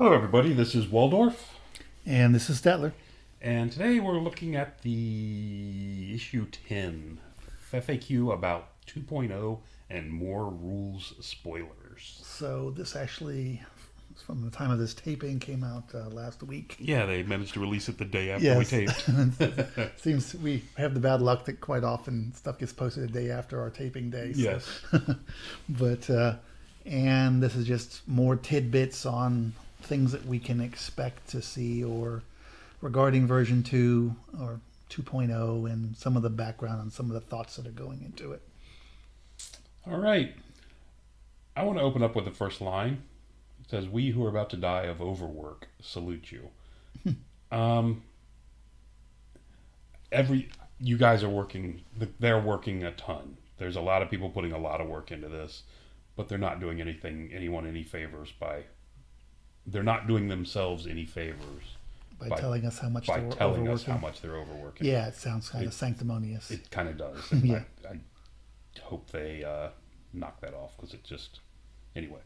Hello, everybody. This is Waldorf, And this is Statler. and today we're looking at the issue 10 FAQ about 2.0 and more rules spoilers. So this actually, from the time of this taping, came out last week. Yeah, they managed to release it the day after we taped. Seems we have the bad luck that quite often stuff gets posted a day after our taping day. So. Yes. But, and this is just more tidbits on things that we can expect to see or regarding version 2 or 2.0 and some of the background and some of the thoughts that are going into it. All right. I want to open up with the first line. It says, "We who are about to die of overwork salute you." You guys are working. They're working a ton. There's a lot of people putting a lot of work into this, but they're not doing anyone any favors by. They're not doing themselves any favors By telling us how much by they're telling us overworking. how much they're overworking. Yeah, it sounds kind of sanctimonious. It kind of does. And Yeah. I hope they knock that off because it just anyway.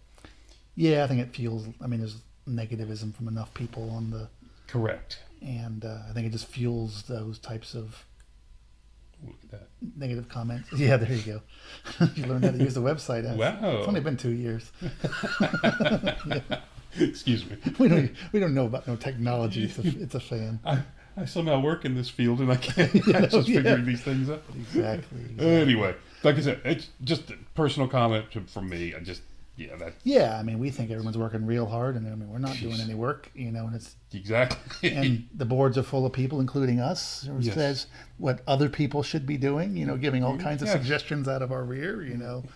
Yeah, I think it fuels. I mean, there's negativism from enough people on the, Correct. and I think it just fuels those types of Look at that. negative comments. Yeah, there you go. You learned how to use the website. Wow. It's only been 2 years. Excuse me. We don't know about no technology. It's a fan. I somehow work in this field and I can't Yeah, just yeah. figuring these things out. Exactly. Anyway, like I said, it's just a personal comment from me. Yeah, I mean, we think everyone's working real hard, and I mean, we're not doing Jeez. any work, and it's Exactly. and the boards are full of people, including us, who Yes. says what other people should be doing, giving all kinds of Yes. suggestions out of our rear,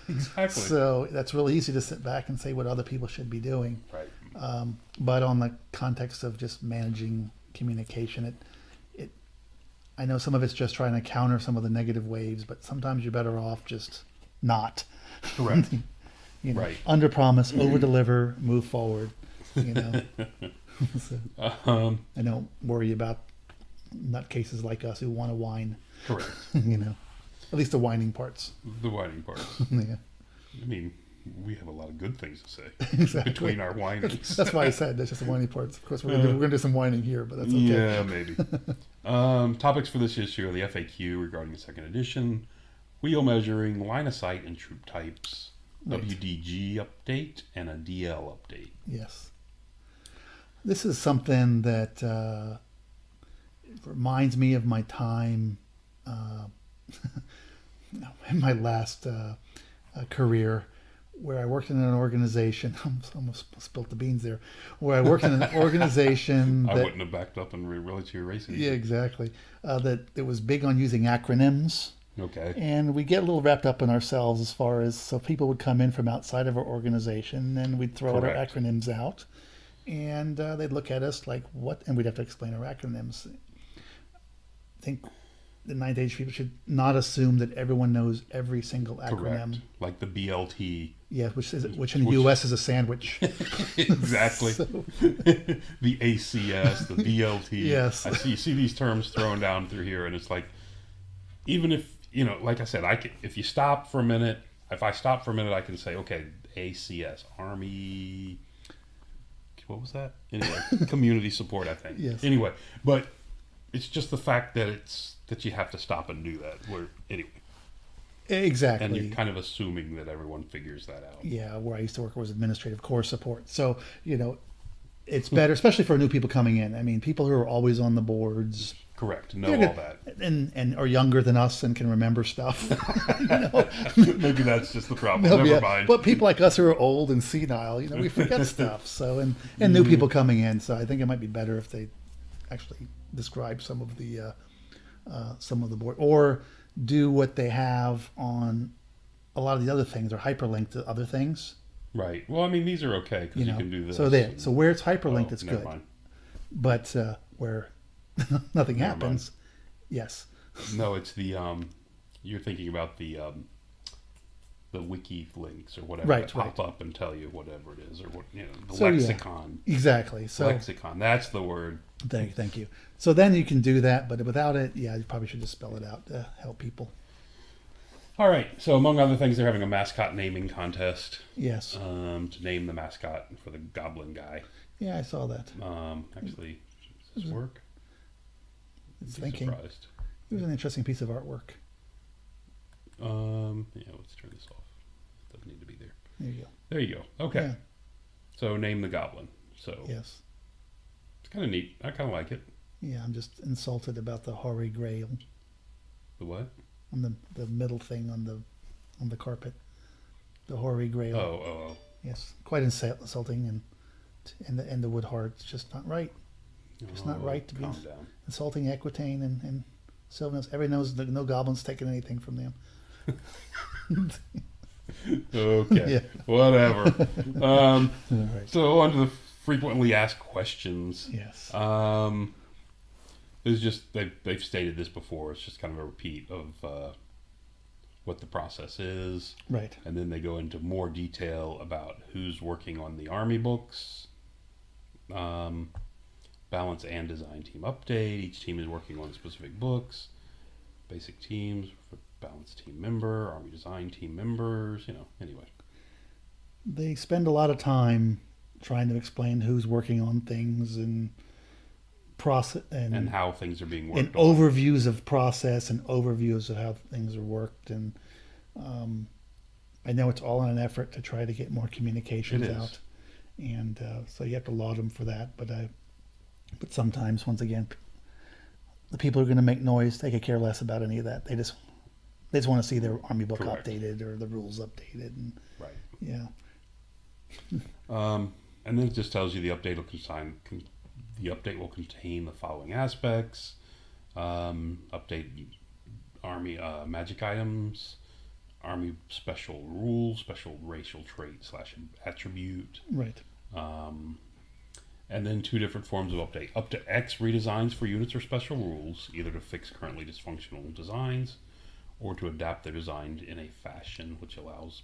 Exactly. So that's really easy to sit back and say what other people should be doing. Right. But on the context of just managing communication, I know some of it's just trying to counter some of the negative waves, but sometimes you're better off just not. Correct. Right. Under promise, over deliver, move forward. So, I don't worry about nutcases like us who want to whine. Correct. At least the whining parts. The whining parts. Yeah, I mean, we have a lot of good things to say exactly. between our whinings. That's why I said that's just the whining parts. Of course, we're gonna do some whining here, but that's okay. Yeah, maybe. Topics for this issue are the FAQ regarding the second edition, wheel measuring, line of sight, and troop types, Right. WDG update, and a DL update. Yes. This is something that reminds me of my time in my last career where I worked in an organization. I almost spilt the beans there. Where I worked in an organization I that, wouldn't have backed up and really to your racing. yeah, exactly, that it was big on using acronyms. Okay. And we get a little wrapped up in ourselves as far as, so people would come in from outside of our organization and we'd throw our Correct. acronyms out and they'd look at us like, what? And we'd have to explain our acronyms. I think the ninth age people should not assume that everyone knows every single acronym. Correct. Like the BLT. Yeah, which in the U.S. is a sandwich. Exactly. So- The ACS, the BLT. Yes. You see these terms thrown down through here, and it's like, even if, like I said, if you stop for a minute, if I stop for a minute, I can say, okay, ACS, Army, what was that? Anyway, community support, I think. Yes. Anyway, but it's just the fact that you have to stop and do that. Anyway, Exactly. and you're kind of assuming that everyone figures that out. Yeah, where I used to work was administrative core support. So, it's better, especially for new people coming in. I mean, people who are always on the boards Correct. Know they're all good, that. and are younger than us and can remember stuff. Maybe that's just the problem. Never Yeah. mind. But people like us who are old and senile, we forget stuff. So, and new people coming in. So I think it might be better if they actually describe some of the board, or do what they have on a lot of the other things, or hyperlink to other things. Right. Well, I mean, these are okay because you can do this. So where it's hyperlinked, it's never good. mind. But where nothing Never happens, yes. No, it's the you're thinking about the wiki links or whatever Right, that pop right. up and tell you whatever it is, or what the So, yeah. lexicon. Exactly. So Lexicon. That's the word. thank you. So then you can do that, but without it, yeah, you probably should just spell it out to help people. All right. So among other things, they're having a mascot naming contest Yes. to name the mascot for the Goblin guy. Yeah, I saw that. Actually, does this work? It's I'd be thinking. surprised. It was an interesting piece of artwork. Yeah, let's turn this off. Doesn't need to be there. There you go. There you go. Okay. Yeah. So name the Goblin. So Yes. it's kind of neat. I kind of like it. Yeah, I'm just insulted about the hoary grail The what? on the middle thing on the carpet. The hoary grail. Oh. Yes, quite insulting, and the wood heart. It's just not right. It's not right to be Calm down. insulting Aquitaine and Sylvanus. Everybody knows that no goblins taking anything from them. Okay. Yeah. Whatever. All right. So on to the frequently asked questions. Yes. It's just they've stated this before. It's just kind of a repeat of what the process is, Right. and then they go into more detail about who's working on the army books, balance and design team update. Each team is working on specific books. Basic teams for balance team member, army design team members. Anyway. They spend a lot of time trying to explain who's working on things and process And how things are being and worked on. overviews of process and overviews of how things are worked. And I know it's all in an effort to try to get more communications It is. out, and so you have to laud them for that. But sometimes, once again, the people who are going to make noise, they could care less about any of that. They just want to see their army book Correct. updated or the rules updated. And Right. yeah, And then it just tells you the update will contain the following aspects: update army magic items, army special rules, special racial trait / attribute, right. and then 2 different forms of update: up to X redesigns for units or special rules, either to fix currently dysfunctional designs or to adapt their design in a fashion which allows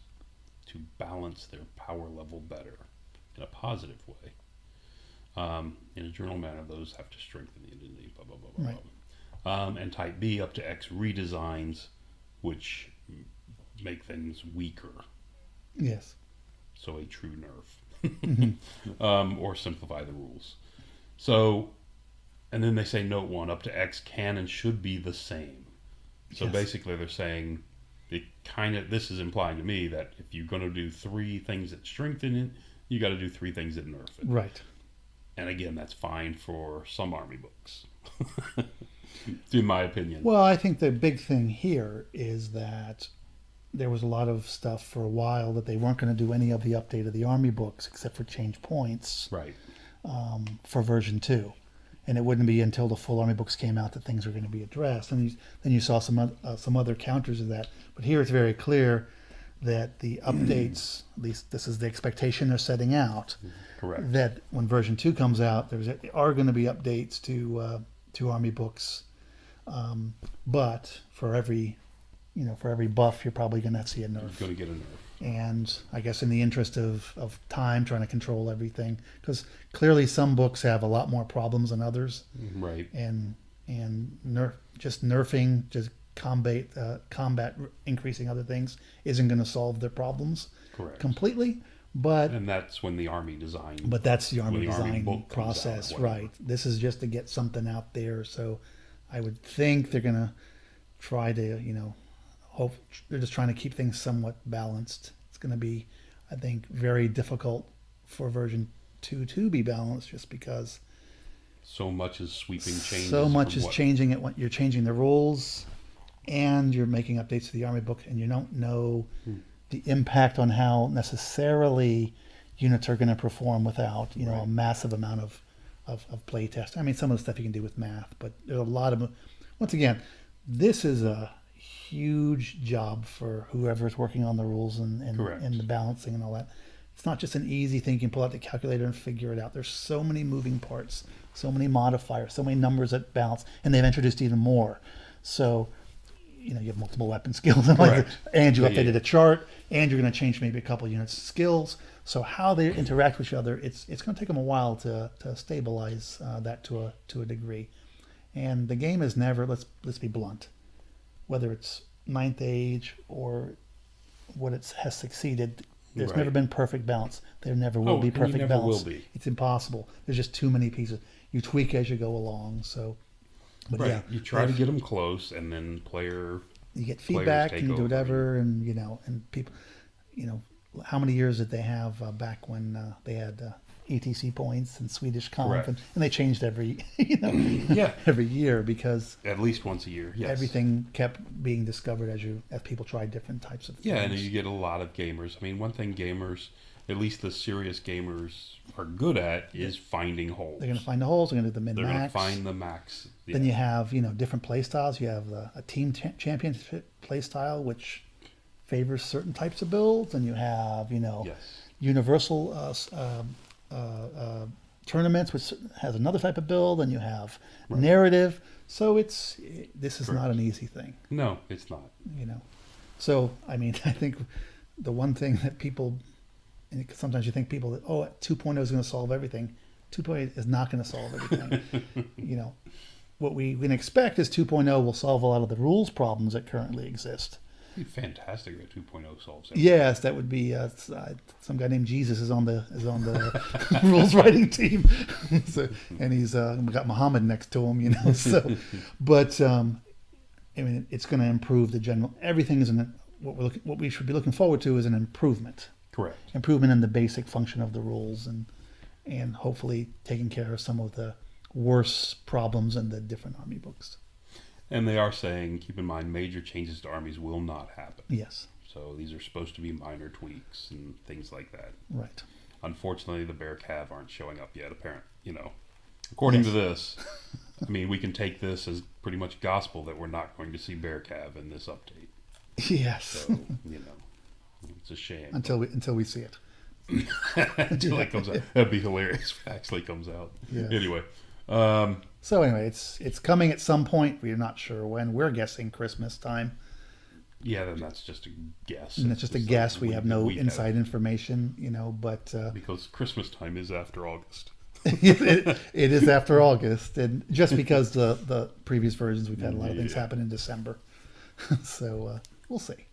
to balance their power level better in a positive way. In a journal manner, those have to strengthen the identity, blah, blah, blah, blah, Right. blah. And type B, up to X redesigns, which make things weaker. Yes. So a true nerf. Or simplify the rules. So, and then they say note 1, up to X can and should be the same. So Yes. basically they're saying, this is implying to me that if you're going to do 3 things that strengthen it, you got to do 3 things that nerf it. Right. And again, that's fine for some army books, in my opinion. Well, I think the big thing here is that there was a lot of stuff for a while that they weren't going to do any of the update of the army books except for change points Right. for version 2. And it wouldn't be until the full army books came out that things were going to be addressed. And then you saw some other counters of that. But here it's very clear that the updates, at least this is the expectation they're setting out, Correct. that when version 2 comes out, there are going to be updates to army books. But for every buff, you're probably going to see a nerf. You're going to get a nerf. And I guess in the interest of time, trying to control everything, because clearly some books have a lot more problems than others, Right. and nerfing, just combat increasing other things isn't going to solve their problems Correct. completely. But And that's when the army design. that's the army when the army design book comes out, process, whatever. right? This is just to get something out there. So I would think they're going to try to, hope they're just trying to keep things somewhat balanced. It's going to be, I think, very difficult for version 2 to be balanced, just because So much is sweeping changes. so much from is what- changing it when you're changing the rules and you're making updates to the army book, and you don't know the impact on how necessarily units are going to perform without a Right. massive amount of play test. I mean, some of the stuff you can do with math, but there's a lot of, once again, this is a huge job for whoever's working on the rules and Correct. the balancing and all that. It's not just an easy thing you can pull out the calculator and figure it out. There's so many moving parts, so many modifiers, so many numbers that balance, and they've introduced even more. So, you have multiple weapon skills, and Correct. and you Yeah, updated yeah. a chart, and you're going to change maybe a couple units' skills. So how they interact with each other, it's going to take them a while to stabilize that to a degree. And the game is never, let's be blunt, whether it's ninth age or what it has succeeded. There's Right. never been perfect balance. There never will be and you perfect never balance. will be. It's impossible. There's just too many pieces. You tweak as you go along. So, but Right. yeah, You try to if get them close, and then you get players feedback take and you do over. whatever, and and people, how many years did they have back when they had ETC points and Swedish conf, Correct. and they changed every Yeah. every year because At least once a year. Yes. everything kept being discovered as people tried different types of things. Yeah, and you get a lot of gamers. I mean, one thing gamers, at least the serious gamers, are good at is finding holes. They're going to find the holes. They're going to do the min They're going to max. find the max. Yeah. Then you have different play styles. You have a team championship play style which favors certain types of builds, and you have Yes. universal tournaments which has another type of build, and you have narrative. So this is not an easy thing. No, it's not. So I mean, I think the one thing that people, and sometimes you think people that 2.0 is going to solve everything. 2.0 is not going to solve everything. What we can expect is 2.0 will solve a lot of the rules problems that currently exist. It'd be fantastic if 2.0 solves everything. Yes, that would be some guy named Jesus is on the rules writing team, and he's got Muhammad next to him, So, but I mean, it's going to improve the general. Everything is what we should be looking forward to is an improvement. Correct. Improvement in the basic function of the rules, and hopefully taking care of some of the worse problems in the different army books. And they are saying, keep in mind, major changes to armies will not happen. Yes. So these are supposed to be minor tweaks and things like that. Right. Unfortunately, the Bear Cav aren't showing up yet. According to this, I mean, we can take this as pretty much gospel that we're not going to see Bear Cav in this update. Yes. So it's a shame. Until we see it. Until it comes out, that'd be hilarious if it actually comes out. Yeah. Anyway. So anyway, it's coming at some point. We're not sure when. We're guessing Christmas time. Yeah, then that's just a guess. And it's just a guess. We have no inside have, information, but because Christmas time is after August. it is after August, and just because the previous versions we've had a lot of things happen in December, so we'll see.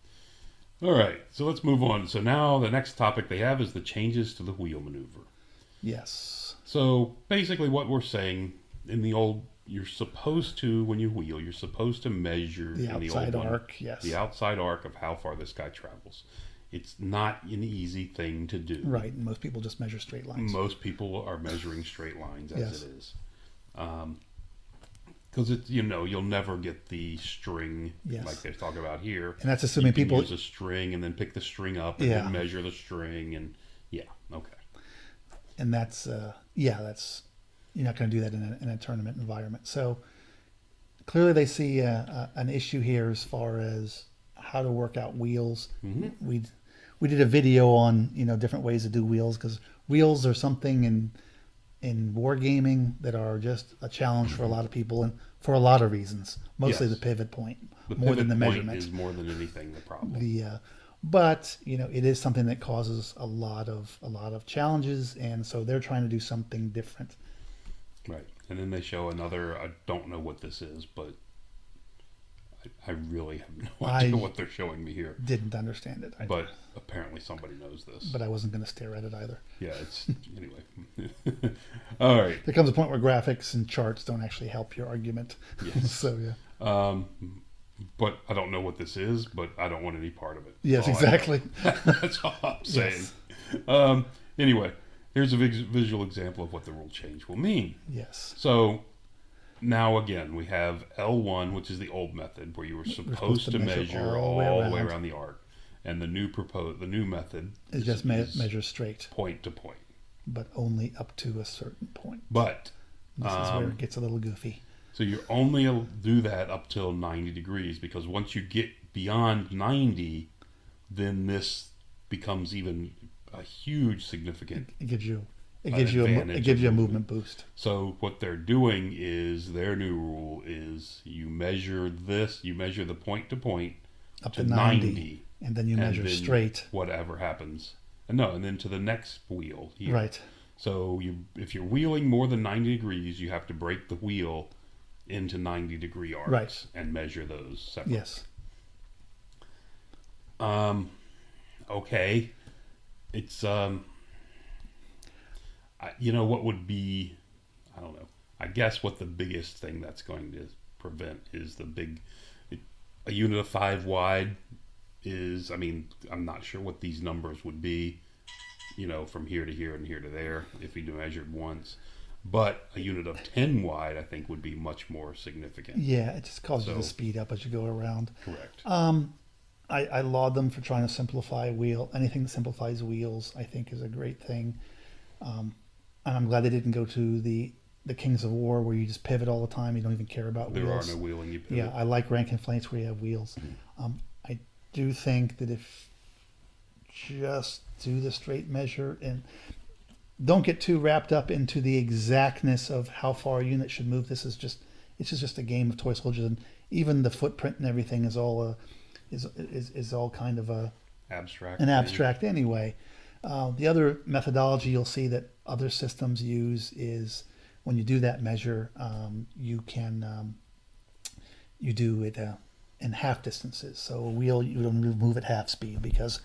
All right, so let's move on. So now the next topic they have is the changes to the wheel maneuver. Yes. So basically, what we're saying in the old, you're supposed to, when you wheel, you're supposed to measure The in the outside old one, arc, yes. the outside arc of how far this guy travels. It's not an easy thing to do. Right. And most people just measure straight lines. Most people are measuring straight lines as Yes. it is. Because it's, you'll never get the string Yes. like they talk about here. And that's assuming you can people use a string and then pick the string up and then measure the string and okay. And that's you're not going to do that in a tournament environment. So clearly they see an issue here as far as how to work out wheels. Mm-hmm. We did a video on different ways to do wheels, because wheels are something in wargaming that are just a challenge for a lot of people and for a lot of reasons. Mostly Yes. the pivot point, The more than pivot the point measurement. is more than anything the problem. But it is something that causes a lot of challenges, and so they're trying to do something different. Right. And then they show another, I don't know what this is, but I really have no idea what they're showing me here. Didn't understand it. But apparently somebody knows this. But I wasn't going to stare at it either. Yeah, it's anyway. All right. There comes a point where graphics and charts don't actually help your argument. Yes. So yeah. But I don't know what this is, but I don't want any part of it. Yes, exactly. That's all I'm saying. Yes. Anyway, here's a visual example of what the rule change will mean. Yes. So now again, we have L1, which is the old method where you were supposed to measure all the way around the arc, and the new method is just measure straight, point to point, but only up to a certain point. But this is where it gets a little goofy. So you only do that up till 90 degrees, because once you get beyond 90, then this becomes even a huge significant. It gives you a movement boost. So what they're doing is their new rule is you measure the point to point up to 90, and then you measure straight. Whatever happens, and then to the next wheel here. Right. So if you're wheeling more than 90 degrees, you have to break the wheel into 90-degree arcs, right, and measure those separately. Yes. Okay. It's what would be, I don't know. I guess what the biggest thing that's going to prevent is a unit of 5 wide is, I mean, I'm not sure what these numbers would be, from here to here and here to there if we measured once. But a unit of 10 wide, I think, would be much more significant. Yeah, it just causes you to speed up as you go around. Correct. I laud them for trying to simplify anything that simplifies wheels, I think, is a great thing. And I'm glad they didn't go to the Kings of War where you just pivot all the time. You don't even care about wheels. There are no wheeling. You pivot. Yeah, I like rank and flanks where you have wheels. I do think that if just do the straight measure and don't get too wrapped up into the exactness of how far a unit should move. It's just a game of toy soldiers, and even the footprint and everything is all kind of an abstract anyway. The other methodology you'll see that other systems use is when you do that measure, you do it in half distances. So a wheel you don't move at half speed because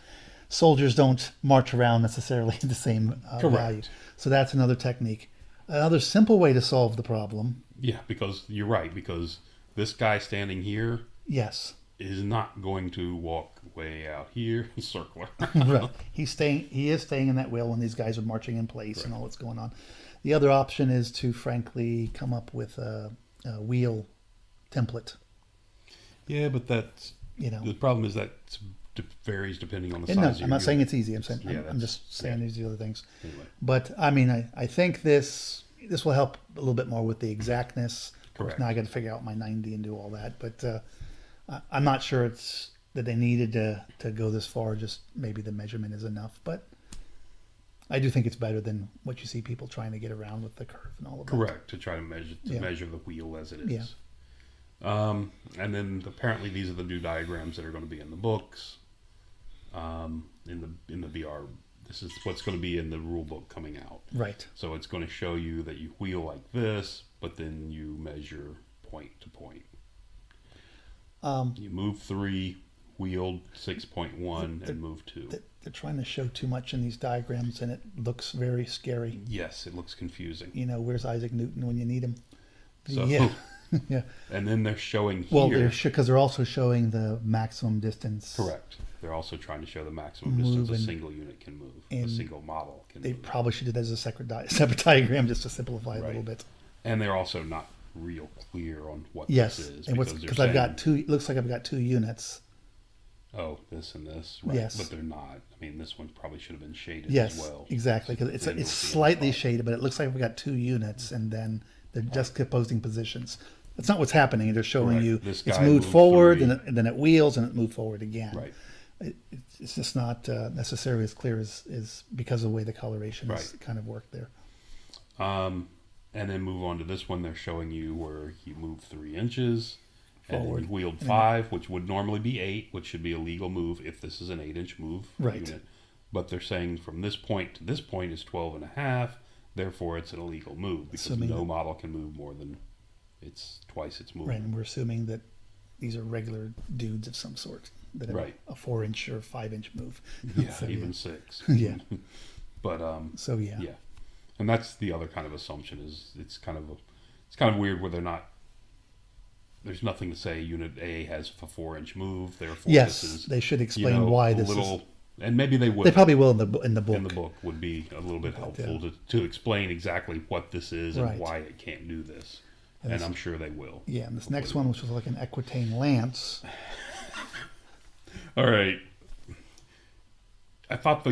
soldiers don't march around necessarily at the same value. So that's another technique. Another simple way to solve the problem. Yeah, because you're right. Because this guy standing here, yes, is not going to walk way out here and circle right. He is staying in that wheel when these guys are marching in place and all that's going on. The other option is to frankly come up with a wheel template. Yeah, but that's the problem is that varies depending on the size. No, of your I'm not unit. saying it's easy. I'm just saying these are the other things. Anyway. But I mean, I think this will help a little bit more with the exactness. Correct. Now I got to figure out my 90 and do all that, but I'm not sure it's that they needed to go this far. Just maybe the measurement is enough, but I do think it's better than what you see people trying to get around with the curve and all of that. Correct, to try to measure the wheel as it is. Yeah. And then apparently these are the new diagrams that are going to be in the books. In the VR, this is what's going to be in the rule book coming out. Right. So it's going to show you that you wheel like this, but then you measure point to point. You move 3, wheeled 6.1, and move 2. They're trying to show too much in these diagrams, and it looks very scary. Yes, it looks confusing. Where's Isaac Newton when you need him? So, yeah. Yeah. And then they're showing here. Well, because they're also showing the maximum distance. Correct. They're also trying to show the maximum distance a single unit can move, a single model can move. They probably should do that as a separate diagram just to simplify it a little bit. And they're also not real clear on what this is. And because I've got two. It looks like I've got 2 units. Oh, this and this, right? Yes. But they're not. I mean, this one probably should have been shaded as well. Yes, exactly. Because it's slightly shaded, but it looks like we've got 2 units, and then they're just opposing positions. That's not what's happening. They're showing you it's moved forward, and then it wheels, and it moved forward again. Right. It's just not necessarily as clear as because of the way the coloration is kind of worked there. And then move on to this one. They're showing you where you move 3 inches. Forward. And you wheeled 5, which would normally be 8, which should be a legal move if this is an 8-inch move unit. But they're saying from this point to this point is 12.5. Therefore, it's an illegal move because no model can move more than it's twice its movement. Right, and we're assuming that these are regular dudes of some sort that have a 4-inch or 5-inch move. Yeah, so, even 6. Yeah. But yeah. And that's the other kind of assumption is it's kind of weird where there's nothing to say Unit A has a 4-inch move. Therefore, yes, this is, they should explain why this is. And maybe they would. They probably will in the book. In the book would be a little bit helpful to explain exactly what this is and why it can't do this. And I'm sure they will. Yeah, and this next one, which was like an Equitane lance. All right. I thought the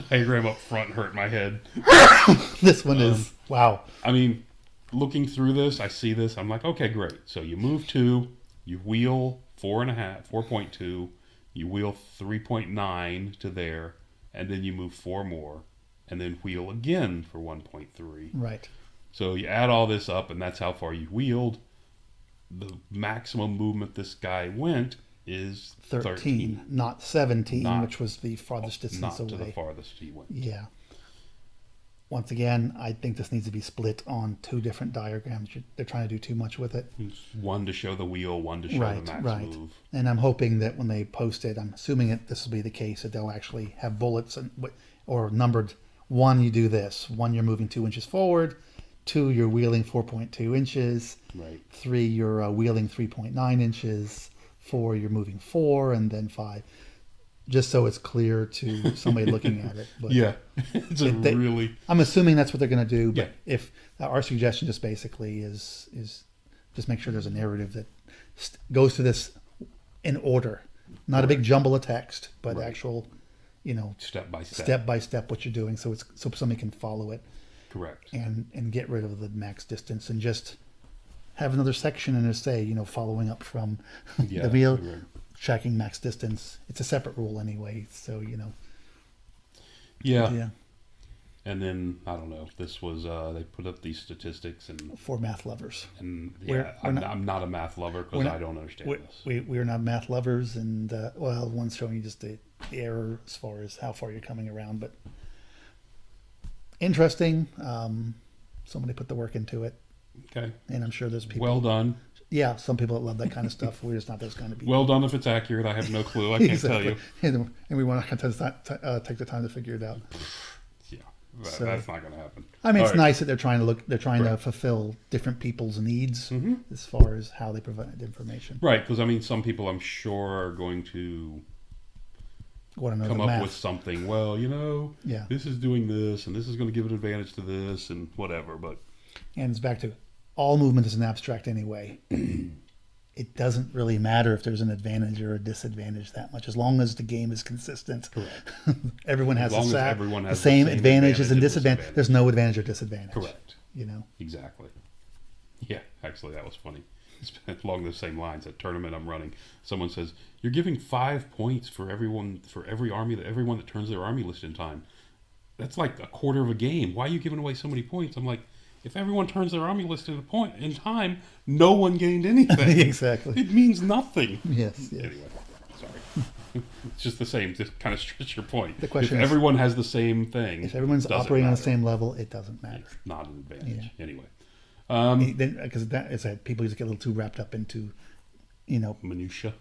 diagram up front hurt my head. This one is wow. I mean, looking through this, I see this. I'm like, okay, great. So you move 2, you wheel 4.2, you wheel 3.9 to there, and then you move 4 more, and then wheel again for 1.3. Right. So you add all this up, and that's how far you wheeled. The maximum movement this guy went is 13. Not 17, which was the farthest distance away. Not to the farthest he went. Yeah. once again, I think this needs to be split on two different diagrams. They're trying to do too much with it. One to show the wheel, one to show Right, the max right. move. And I'm hoping that when they post it, I'm assuming this will be the case, that they'll actually have bullets or numbered. 1, you do this. 1, you're moving 2 inches forward. 2, you're wheeling 4.2 inches. Right. 3, you're wheeling 3.9 inches. 4, you're moving 4, and then 5. Just so it's clear to somebody looking at it. But Yeah. It's really... I'm assuming that's what they're going to do. But Yeah. if our suggestion just basically is just make sure there's a narrative that goes through this in order, not a big jumble of text, but Right. actual, Step by step. step by step what you're doing, so somebody can follow it Correct. and get rid of the max distance and just have another section and just say, following up from Yeah, the wheel. right. Tracking max distance. It's a separate rule anyway, so Yeah. yeah. And then, I don't know, this was, they put up these statistics and For math lovers, yeah, we're I'm not a math lover because I don't understand this. we're not math lovers, and one's showing you just the error as far as how far you're coming around, but interesting. Somebody put the work into it, Okay. and I'm sure there's people. Well done. Yeah, some people that love that kind of stuff. We're just not those kind of people. Well done if it's accurate. I have no clue. I can't tell you. And we want to take the time to figure it out. Yeah, So- that's not going to happen. I mean, All it's right. nice that they're trying to Right. fulfill different people's needs Mm-hmm. as far as how they provide information. Right, because I mean, some people I'm sure are going to Want to know come the up math. with something. Well, Yeah. this is doing this, and this is going to give an advantage to this, and whatever. But And it's back to all movement is an abstract anyway. It doesn't really matter if there's an advantage or a disadvantage that much, as long as the game is consistent. correct, Everyone has As long as the everyone has the same same advantages and advantage and disadvantages. disadvantage. There's no advantage or disadvantage. correct, You know. exactly. Yeah, actually, that was funny. It's along the same lines. At tournament I'm running, someone says you're giving 5 points for everyone, for everyone that turns their army list in time. That's like a quarter of a game. Why are you giving away so many points? I'm like, if everyone turns their army list in time, no one gained anything. Exactly. It means nothing. Yes. Yes. Anyway, sorry. It's just the same. Just kind of stretch your point. The question if is- everyone has the same thing, If everyone's doesn't operating on the matter. same level, it doesn't matter. It's not an advantage. Yeah. Anyway, Because that is that people just get a little too wrapped up into, minutia.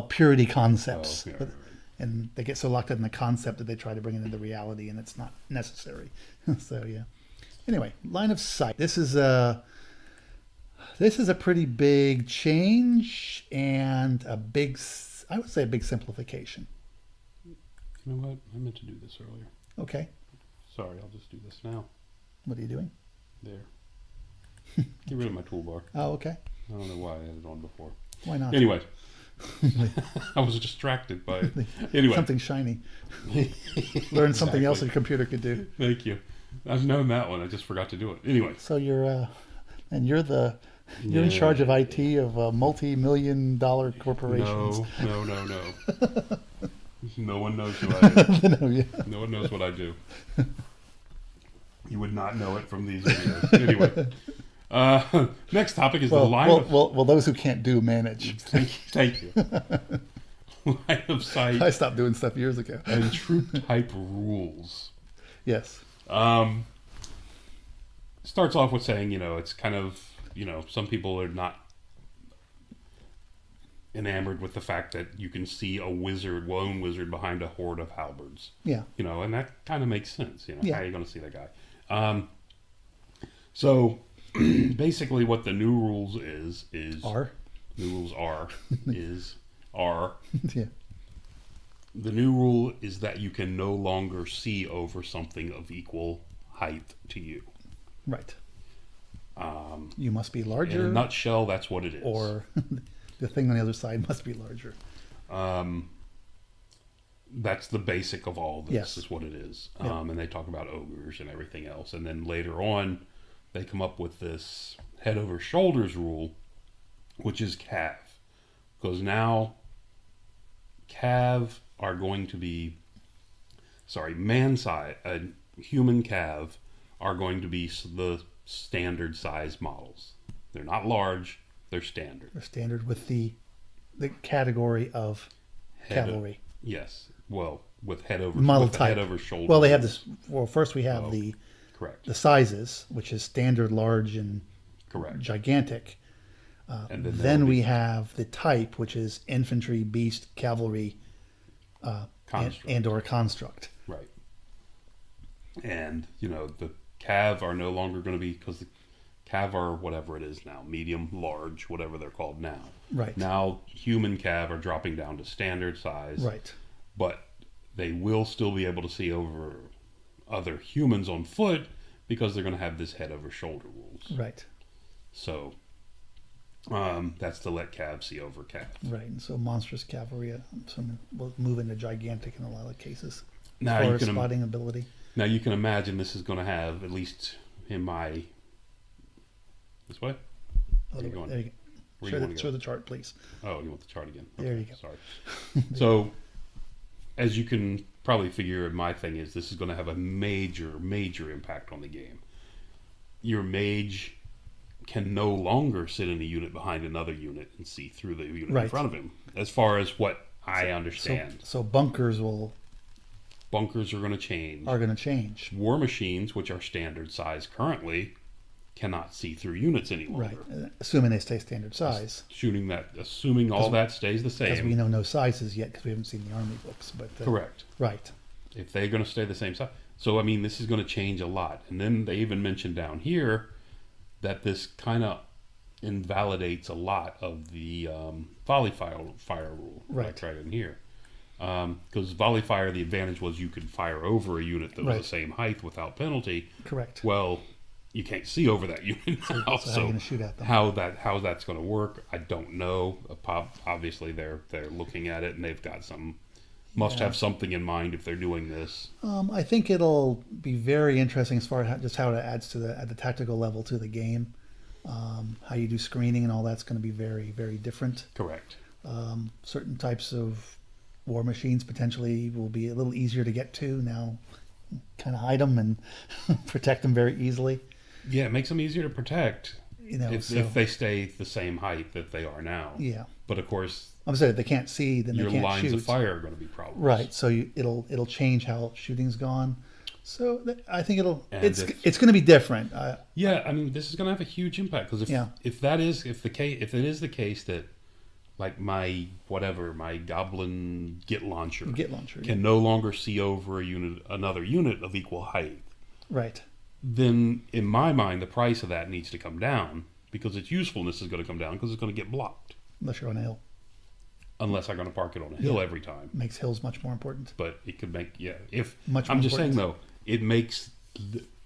purity concepts. Oh, yeah, But- right. And they get so locked up in the concept that they try to bring it into reality, and it's not necessary. So yeah. Anyway, line of sight. This is a pretty big change and I would say a big simplification. You know what? I meant to do this earlier. Okay. Sorry, I'll just do this now. What are you doing? There. Get rid of my toolbar. Oh, okay. I don't know why I had it on before. Why not? Anyway, I was distracted by it. Anyway, Something shiny. Learn something else Exactly. a computer could do. Thank you. I've known that one. I just forgot to do it. Anyway, So you're in Yeah. charge of IT of a multi-million-dollar corporations. No. No one knows who I am. No, yeah. No one knows what I do. You would not know it from these videos. Anyway, next topic is the line of... Well, those who can't do manage. Thank you. Line of sight I stopped doing stuff years ago. and troop type rules. Yes. Starts off with saying, it's kind of, some people are not enamored with the fact that you can see a lone wizard behind a horde of halberds. Yeah. And that kind of makes sense. Yeah. How are you going to see that guy? So basically what the new rules is Are. new rules are Yeah. the new rule is that you can no longer see over something of equal height to you. Right. You must be larger. In a nutshell, that's what it is. Or the thing on the other side must be larger. That's the basic of all this, Yes. is what it is. Yeah. And they talk about ogres and everything else. And then later on, they come up with this head over shoulders rule, which is cav. Because now, cav are going to be, man size, human cav are going to be the standard size models. They're not large, they're standard. Or standard with the category of Head- cavalry. Yes. Well, with head over Model with type. head over shoulder. Well, they have this. Well, first we have Oh. the Correct. the sizes, which is standard, large, and Correct. gigantic. And then Then we have the type, which is infantry, beast, cavalry, construct. and or construct. Right. And, the cav are no longer going to be, because the cav are whatever it is now, medium, large, whatever they're called now. Right. Now, human cav are dropping down to standard size. Right. But they will still be able to see over other humans on foot because they're going to have this head over shoulder rules. Right. So, that's to let cav see over cav. Right. And so monstrous cavalry will move into gigantic in a lot of cases. Now as far you as can spotting ability. Now you can imagine this is going to have, at least in my, this way? Where are you going? There you go. Where you want to Show go? the chart, please. Oh, you want the chart again? There you go. Sorry. So, as you can probably figure, my thing is this is going to have a major, major impact on the game. Your mage can no longer sit in a unit behind another unit and see through the unit in front of him, as far as what I understand. So bunkers Bunkers are going to change. War machines, which are standard size currently, cannot see through units any longer. Right. Assuming they stay standard size. Assuming all that stays the Because same. we know no sizes yet because we haven't seen the army books. But Correct. Right. If they're going to stay the same size. So, this is going to change a lot. And then they even mentioned down here that this kind of invalidates a lot of the volley fire rule. Right. Right in here. Because volley fire, the advantage was you could fire over a unit that was the same height without penalty. Correct. Well, you can't see over that unit now. So how are you going to shoot at them? How that's going to work, I don't know. Obviously, they're looking at it and they've got must have something in mind if they're doing this. I think it'll be very interesting as far as just how it adds to at the tactical level to the game. How you do screening and all that's going to be very, very different. Correct. Certain types of war machines potentially will be a little easier to get to now. Kind of hide them and protect them very easily. Yeah, it makes them easier to protect if they stay the same height that they are now. Yeah. But of course, I'm saying if they can't see, then they can't shoot. Your lines of fire are going to be problems. Right. So it'll change how shooting's gone. So I think it's going to be different. This is going to have a huge impact because if it is the case that like my goblin git launcher can no longer see over another unit of equal height. Right. Then in my mind the price of that needs to come down because its usefulness is going to come down because it's going to get blocked. Unless you're on a hill. Unless I'm going to park it on a hill every time. Makes hills much more important. But it could make saying though, it makes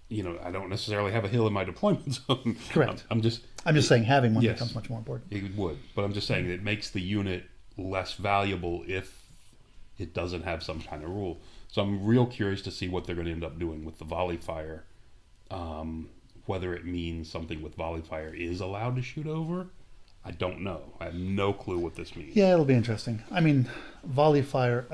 I don't necessarily have a hill in my deployment zone. Correct. I'm just saying having one becomes much more important. It would, but I'm just saying it makes the unit less valuable if it doesn't have some kind of rule. So I'm real curious to see what they're going to end up doing with the volley fire. Whether it means something with volley fire is allowed to shoot over, I don't know. I have no clue what this means. Yeah, it'll be interesting. Volley fire.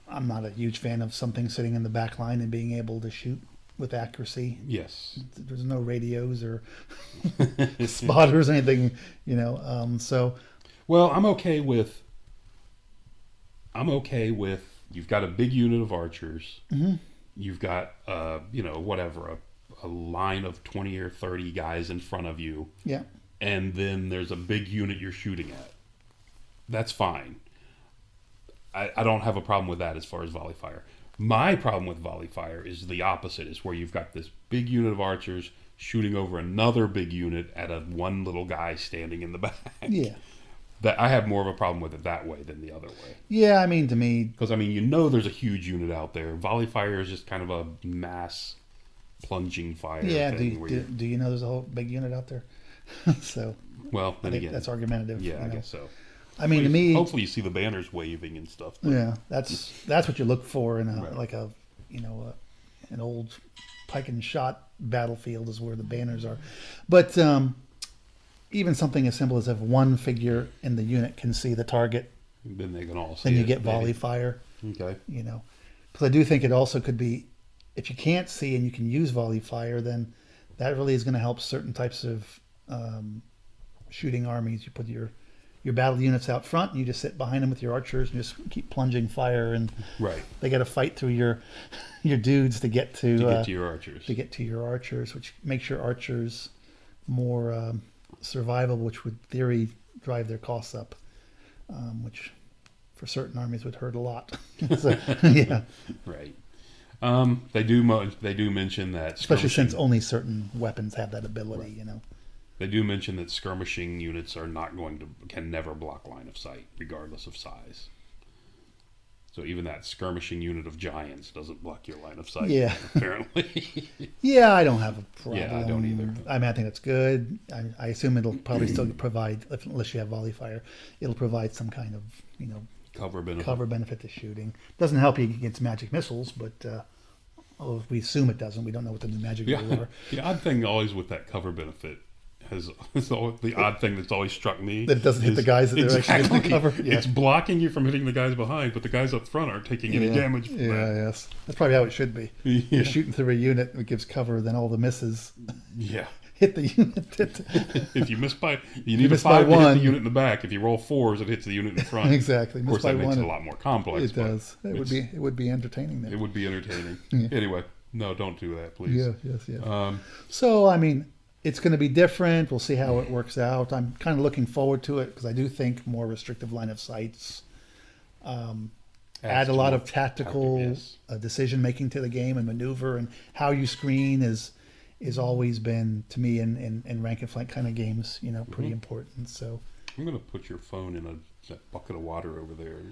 I'm not a huge fan of something sitting in the back line and being able to shoot with accuracy. Yes. There's no radios or spotters or anything, so. Well, I'm okay with you've got a big unit of archers. Mm-hmm. You've got, a line of 20 or 30 guys in front of you. Yeah. And then there's a big unit you're shooting at. That's fine. I don't have a problem with that as far as volley fire. My problem with volley fire is the opposite, is where you've got this big unit of archers shooting over another big unit at one little guy standing in the back. Yeah. That I have more of a problem with it that way than the other way. Yeah, to me... Because, there's a huge unit out there. Volley fire is just kind of a mass plunging fire thing. Do you know there's a whole big unit out there? So... Well, then again... That's argumentative. Yeah, I guess so. To me... Hopefully you see the banners waving and stuff. But, yeah, that's what you look for in an old pike and shot battlefield is where the banners are. But... even something as simple as if one figure in the unit can see the target, then they can all see then you get volley fire. Okay. Because I do think it also could be, if you can't see and you can use volley fire, then that really is going to help certain types of shooting armies. You put your your battle units out front, and you just sit behind them with your archers and just keep plunging fire, and Right. they got to fight through your dudes to get to, To get to your archers. to get to your archers, which makes your archers more survivable, which would, in theory, drive their costs up, which for certain armies would hurt a lot. So, yeah, Right. They do mention that especially since skirmishing- only certain weapons have that ability. Right. You know. they do mention that skirmishing units can never block line of sight, regardless of size. So even that skirmishing unit of giants doesn't block your line of sight. Yeah. Apparently. Yeah, I don't have a problem. Yeah, I don't either. I mean, I think that's good. I assume it'll probably still provide, unless you have volley fire, it'll provide some kind of, Cover benefit. cover benefit to shooting. Doesn't help you against magic missiles, but if we assume it doesn't. We don't know what the new magic rules Yeah. are. The odd thing always with that cover benefit the odd thing that's always struck me That it doesn't hit the guys that they're actually supposed to cover. Yeah. It's blocking you from hitting the guys behind, but the guys up front aren't taking any damage from that. Yes. That's probably how it should be. Yeah. You're shooting through a unit, it gives cover, then all the misses Yeah. hit the unit. If you miss by, you need a miss by 5 to hit one. the unit in the back. If you roll 4s, it hits the unit in front. Exactly. Of Miss course, by that makes one, it a lot more complex. It but does. It would be entertaining then. It would be entertaining. Anyway, no, don't do that, please. Yeah, yes. So, I mean, it's going to be different. We'll see how it works out. I'm kind of looking forward to it because I do think more restrictive line of sights add a lot of tactical yes. decision making to the game and maneuver, and how you screen is always been, to me, in rank and flank kind of games, pretty important. So I'm going to put your phone in that bucket of water over there.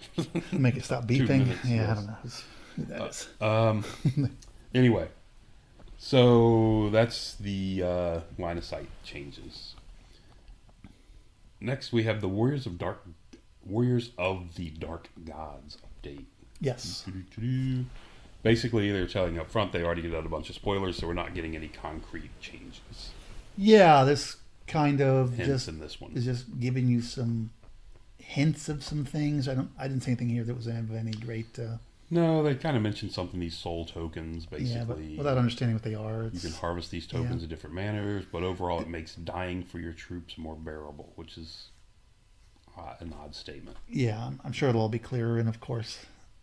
make it stop 2 beeping. minutes, Yeah, I yes. don't know who that is. Anyway, so that's the line of sight changes. Next, we have the Warriors of the Dark Gods update. Yes. Basically, they're telling you up front they already got a bunch of spoilers, so we're not getting any concrete changes. Yeah, this kind of Hints in this one. is just giving you some hints of some things. I didn't see anything here that was of any great. No, they kind of mentioned something, these soul tokens, basically. Yeah, but without understanding what they are, You can harvest these tokens in different manners, but overall it makes dying for your troops more bearable, which is an odd statement. Yeah, I'm sure it'll all be clearer, and of course,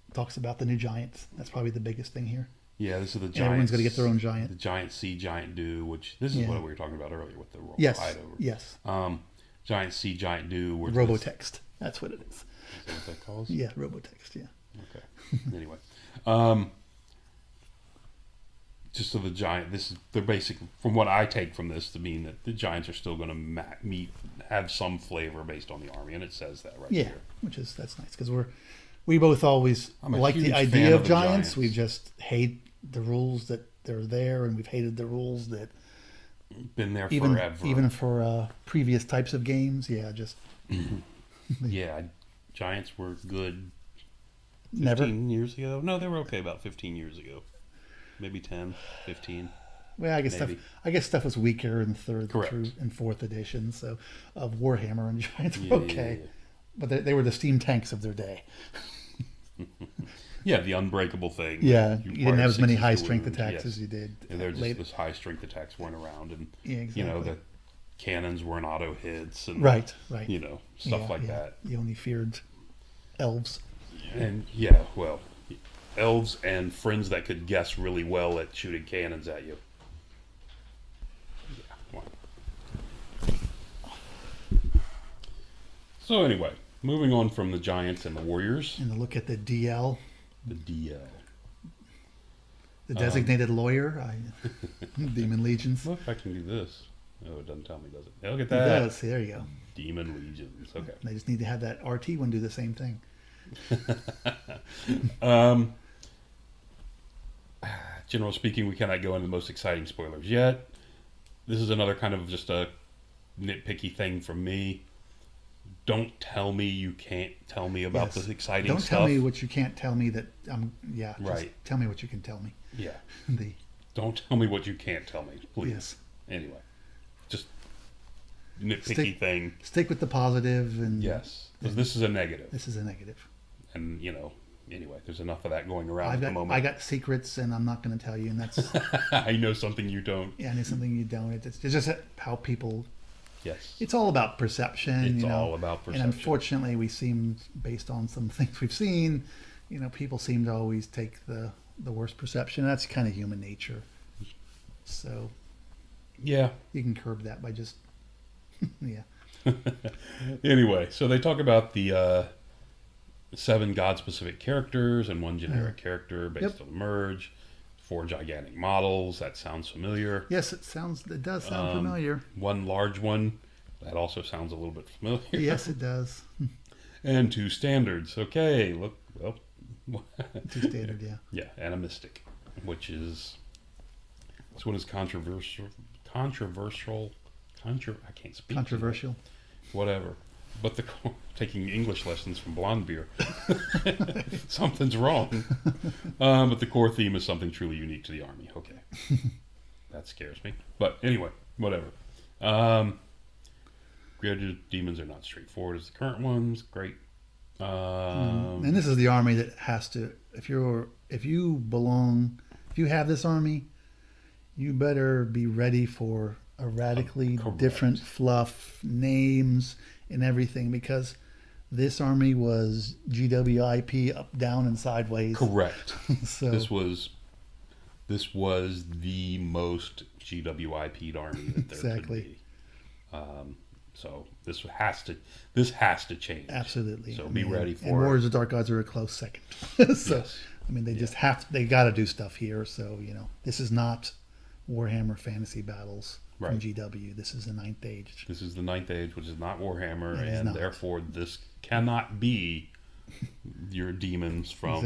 it talks about the new giants. That's probably the biggest thing here. Yeah, this is the giants. Everyone's going to get their own giant. The giant see, giant do, which this is Yeah. what we were talking about earlier with the roll Yes, tide over. yes. Giant see, giant do. Robotext. That's what it is. Is that what that calls? Yeah, Robotext. Yeah. Okay. Anyway, just so the giant. They're basic. From what I take from this, to mean that the giants are still going to have some flavor based on the army, and it says that right Yeah, here. that's nice because we both always I'm a like huge the fan idea of of the giants. giants. We just hate the rules that they're there, and we've hated the rules that Been there even forever. even for previous types of games. Yeah, just Yeah, giants were good 15 never. years ago. No, they were okay about 15 years ago. Maybe 10, 15. Well, I guess maybe. stuff was weaker in third Correct. through and fourth edition. So of Warhammer and giants Yeah, were okay, but they were the steam tanks of their day. Yeah, the unbreakable thing. Yeah, you didn't have as many 6 high to strength wound, attacks yes. as you did And they're just later. those high strength attacks weren't around, and Yeah, exactly. the cannons weren't auto hits, and Right. stuff Yeah, like yeah. that. You only feared elves. And elves and friends that could guess really well at shooting cannons at you. Yeah, well. So anyway, moving on from the giants and the warriors, And to look at the DL, the DL. the designated lawyer, Demon Legions. Look, I can do this. Oh, it doesn't tell me, does it? Look at It that. does. There you go. Demon Legions. Okay. They just need to have that RT one do the same thing. General speaking, we cannot go into the most exciting spoilers yet. This is another kind of just a nitpicky thing from me. Don't tell me you can't tell me about Yes. the exciting Don't stuff. tell me what you can't tell me that just Right. tell me what you can tell me. Yeah. The Don't tell me what you can't tell me, please. Yes. Anyway, just nitpicky Stick- thing. Stick with the positive, and Yes, because this is a negative, this is a negative. and anyway, there's enough of that going around at the moment. I got secrets, and I'm not going to tell you, and that's I know something you don't. yeah, and it's something you don't. It's just how people Yes. It's all about perception. It's you know, all about perception. And unfortunately, we seem, based on some things we've seen, people seem to always take the worst perception. That's kind of human nature. So Yeah. you can curb that by just, yeah. Anyway, so they talk about the 7 God-specific characters and 1 generic character based on the merge. 4 gigantic models. That sounds familiar. Yes, it does sound familiar. 1 large one. That also sounds a little bit familiar. Yes, it does. And 2 standards. Okay, look, well. 2 standard, yeah. Yeah, and a mystic, which is, this one is controversial. I can't speak. Controversial. Whatever. But taking English lessons from Blonde Beer. Something's wrong. But the core theme is something truly unique to the Army. Okay. That scares me. But anyway, whatever. Created demons are not straightforward as the current ones. Great. And this is the Army that has to, if you have this Army, you better be ready for a radically different fluff, names, and everything, because this Army was GWIP up, down, and sideways. Correct. So this was the most GWIP'd Army that there exactly. could be. So this has to change. Absolutely. So be ready for it. And Warriors of Dark Gods are a close second. So yes. I mean, they just they got to do stuff here. So this is not Warhammer Fantasy Battles from GW. This is the 9th Age. This is the 9th Age, which is not Warhammer, It is and not. therefore this cannot be your demons from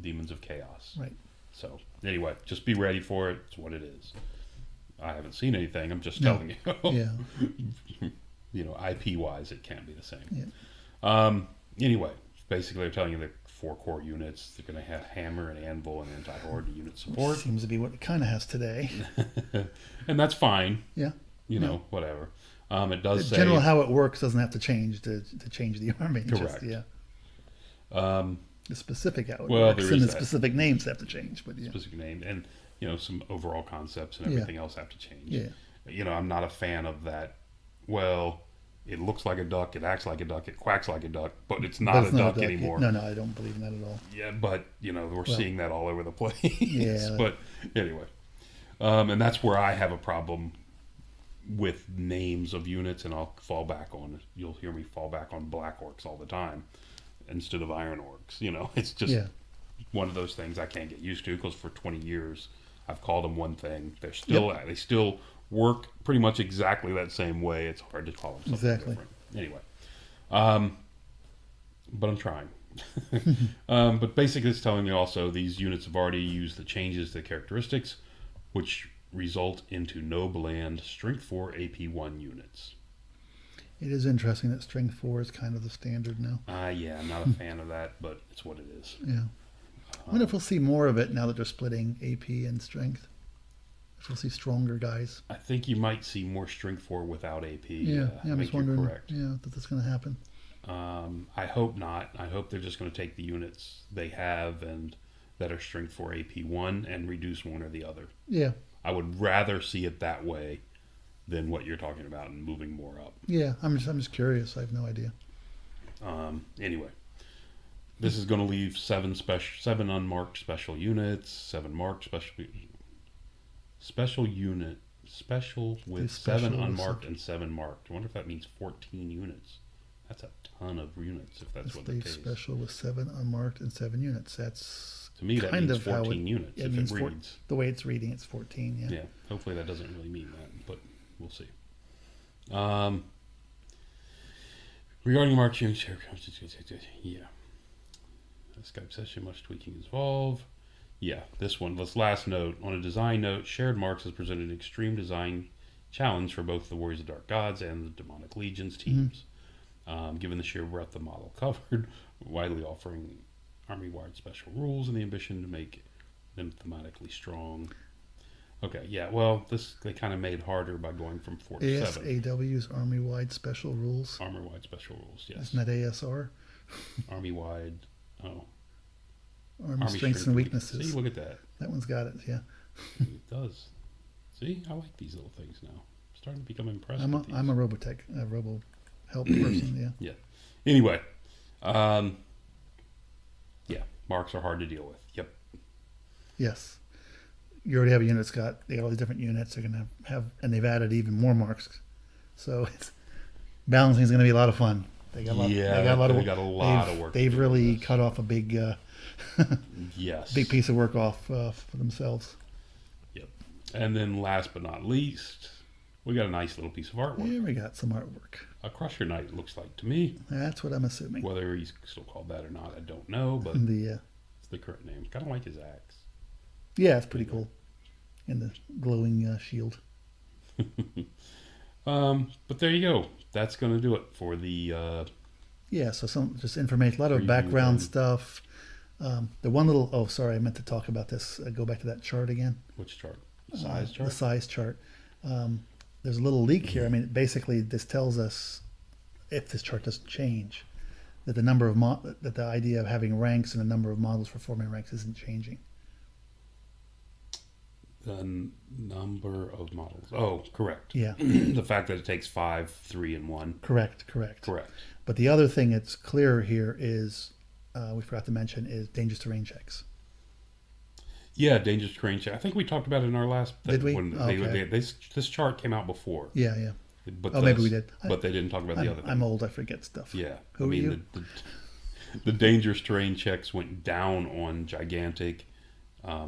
Demons of Chaos. Right. So anyway, just be ready for it. It's what it is. I haven't seen anything. I'm just telling you. Yeah. IP wise, it can't be the same. Yeah. Anyway, basically, they're telling you the 4 core units. They're going to have hammer and anvil and anti-horde unit support. Seems to be what it kind of has today. And that's fine. Yeah. Whatever. It does say general how it works doesn't have to change to change the Army. Correct. The specific how it well, works and the specific names have to change, but specific name and some overall concepts and everything else have to change. Yeah. I'm not a fan of that. Well, it looks like a duck, it acts like a duck, it quacks like a duck, but it's not a duck anymore. No, I don't believe in that at all. Yeah, but we're seeing that all over the place. Yeah. But anyway, and that's where I have a problem with names of units, and I'll fall back on. You'll hear me fall back on Black Orcs all the time instead of Iron Orcs. It's just one of those things I can't get used to, because for 20 years I've called them one thing. They still work pretty much exactly that same way. It's hard to call them something different. Anyway, but I'm trying. But basically, it's telling me also these units have already used the changes to characteristics, which result into no bland Strength 4 AP1 units. It is interesting that Strength 4 is kind of the standard now. Yeah, I'm not a fan of that, but it's what it is. Yeah. I wonder if we'll see more of it now that they're splitting AP and Strength. If we'll see stronger guys. I think you might see more Strength 4 without AP. Yeah, I'm just wondering. Correct. Yeah, that that's going to happen. I hope not. I hope they're just going to take the units they have and that are Strength 4 AP1 and reduce one or the other. Yeah. I would rather see it that way than what you're talking about and moving more up. Yeah, I'm just curious. I have no idea. Anyway, this is going to leave 7 unmarked special units, 7 marked special unit with 7 unmarked and 7 marked. I wonder if that means 14 units. That's a ton of units if that's what the case. Special with 7 unmarked and 7 units. That's to me that kind means of 14 units if it reads. The way it's reading, it's 14. Yeah. Yeah. Hopefully that doesn't really mean that, but we'll see. Regarding marked units, yeah. Skype session, much tweaking is involved. Yeah, this last note. On a design note, shared marks has presented an extreme design challenge for both the Warriors of Dark Gods and the Demonic Legions teams. Given the sheer breadth of model covered, widely offering army-wide special rules and the ambition to make them thematically strong. Okay, yeah, well, this they kind of made harder by going from 4 to 7. ASAW's Army-wide special rules. Army-wide special rules, yes. Isn't that ASR? Army-wide, Army strengths and weaknesses. See, look at that. That one's got it, yeah. It does. See, I like these little things now. starting to become impressed. I'm with these. a Robotech, a Robo Help person. Yeah. Yeah. Anyway, yeah, marks are hard to deal with. Yep. Yes. You already have a unit, Scott. They got all these different units. They're going to have, and they've added even more marks. So balancing is going to be a lot of fun. They got a lot. Yeah, they got a lot they of, got a lot of work to They've do really with this. cut off a big, Yes. big piece of work off for themselves. Yep. And then last but not least, we got a nice little piece of artwork. Here we got some artwork. A Crusher Knight, it looks like to me. That's what I'm assuming. Whether he's still called that or not, I don't know, but The it's the current name. Kind of like his axe. yeah, it's pretty cool. And the glowing shield. But there you go. That's going to do it for the. Yeah, so some just information, a lot of Preview background thing. stuff. The one little, oh, sorry, I meant to talk about this. Go back to that chart again. Which chart? The size chart? The size chart. There's a little leak here. I mean, basically, this tells us if this chart doesn't change, that the number of that the idea of having ranks and the number of models for forming ranks isn't changing. The number of models. Oh, correct. Yeah, The fact that it takes 5, 3, and 1. correct. Correct. But the other thing that's clearer here is we forgot to mention is dangerous terrain checks. Yeah, dangerous terrain check. I think we talked about it in our last. Did we? When Okay. this chart came out before. Yeah, yeah. But Oh, maybe we did. But they didn't talk about the other thing. I'm old. I forget stuff. Yeah. Who are you? The dangerous terrain checks went down on gigantic,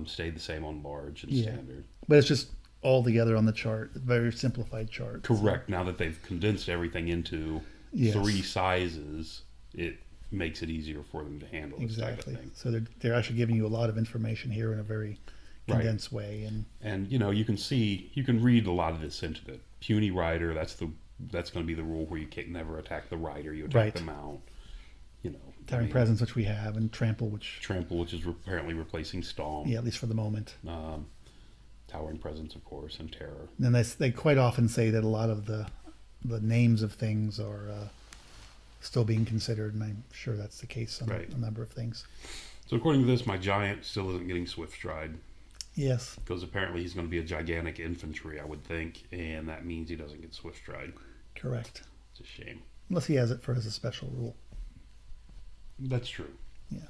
stayed the same on large and Yeah. standard. But it's just all together on the chart. Very simplified chart. Correct. Now that they've condensed everything into Yes. 3 sizes, it makes it easier for them to handle this Exactly. type of thing. So they're actually giving you a lot of information here in a very Right. condensed way. And You can read a lot of this into the puny rider. That's going to be the rule where you can't never attack the rider. You attack Right. the mount. towering presence, which we have, and trample, which Trample, which is apparently replacing Stomp. yeah, at least for the moment. Towering presence, of course, and terror. And they quite often say that a lot of the names of things are still being considered, and I'm sure that's the case on Right. a number of things. So according to this, my giant still isn't getting Swift Stride Yes, because apparently he's going to be a gigantic infantry, I would think, and that means he doesn't get Swift Stride. correct. It's a shame. Unless he has it as a special rule. That's true. Yeah.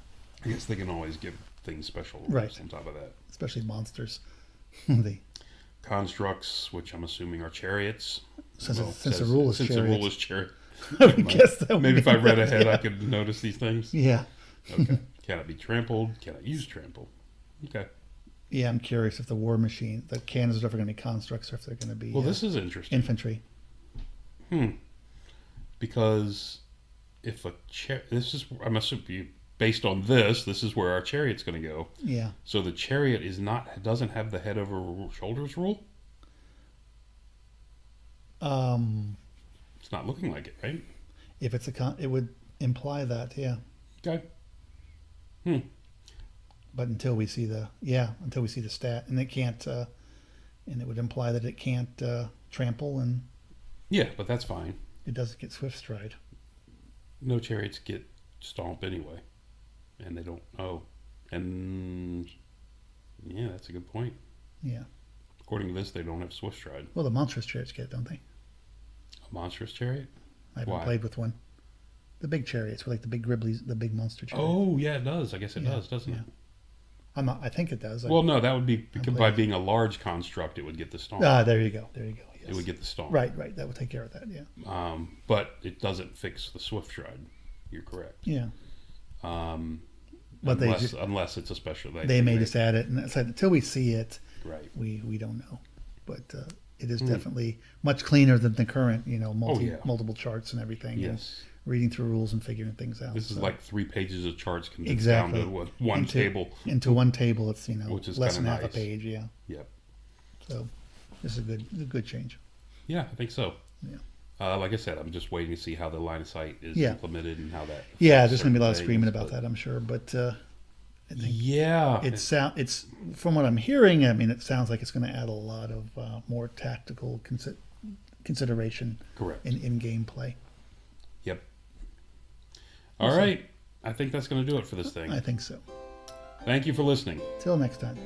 I guess they can always give things special rules Right. on top of that. Especially monsters. They, Constructs, which I'm assuming are chariots. since Well, it- since the says- rule is since the rule chariots. is chariot. I would guess that would Maybe if be I read that, ahead, yeah. I could notice these things. Yeah. Okay. Can it be trampled? Can I use trample? Okay. Yeah, I'm curious if the war machine, the cannons are ever going to be constructs or if they're going to be Well, this is interesting. infantry. Because if this is, I'm assuming based on this is where our chariot's going to go. Yeah. So the chariot doesn't have the head over shoulders rule. It's not looking like it, right? If it's it would imply that, yeah. Okay. But until we see the stat, and it can't, and it would imply that it can't trample, and Yeah, but that's fine. it doesn't get swift stride. No chariots get stomp anyway, and they don't. Oh, and yeah, that's a good point. Yeah. According to this, they don't have swift stride. Well, the monstrous chariots get it, don't they? A monstrous chariot? I haven't Why? played with one. The big chariots, like the big Griblies, the big monster chariots. Oh, yeah, it does. I guess it Yeah, does, doesn't yeah. it? I think it does. Well, no, that would be because played by it. being a large construct, it would get the stomp. There you go. Yes. It would get the stomp. Right. That would take care of that. Yeah. But it doesn't fix the swift stride. You're correct. Yeah. But unless it's a special. they may just add it, and it's like, until we see it, Right. we don't know. But it is definitely much cleaner than the current, yeah. multiple charts and everything. Yes. And reading through rules and figuring things out. This is So, like 3 pages of charts condensed exactly down to one table. Into one table, it's Which is less than kinda half nice. a page. Yeah. Yep. So this is a good change. Yeah, I think so. Yeah. Like I said, I'm just waiting to see how the line of sight is Yeah. implemented and how that. Yeah, affects there's going to be a lot of certain screaming things, about but- that, I'm sure. But I think Yeah. it's from what I'm hearing. I mean, it sounds like it's going to add a lot of more tactical consideration Correct. in gameplay. Yep. All right. I think that's going to do it for this thing. I think so. Thank you for listening. Till next time.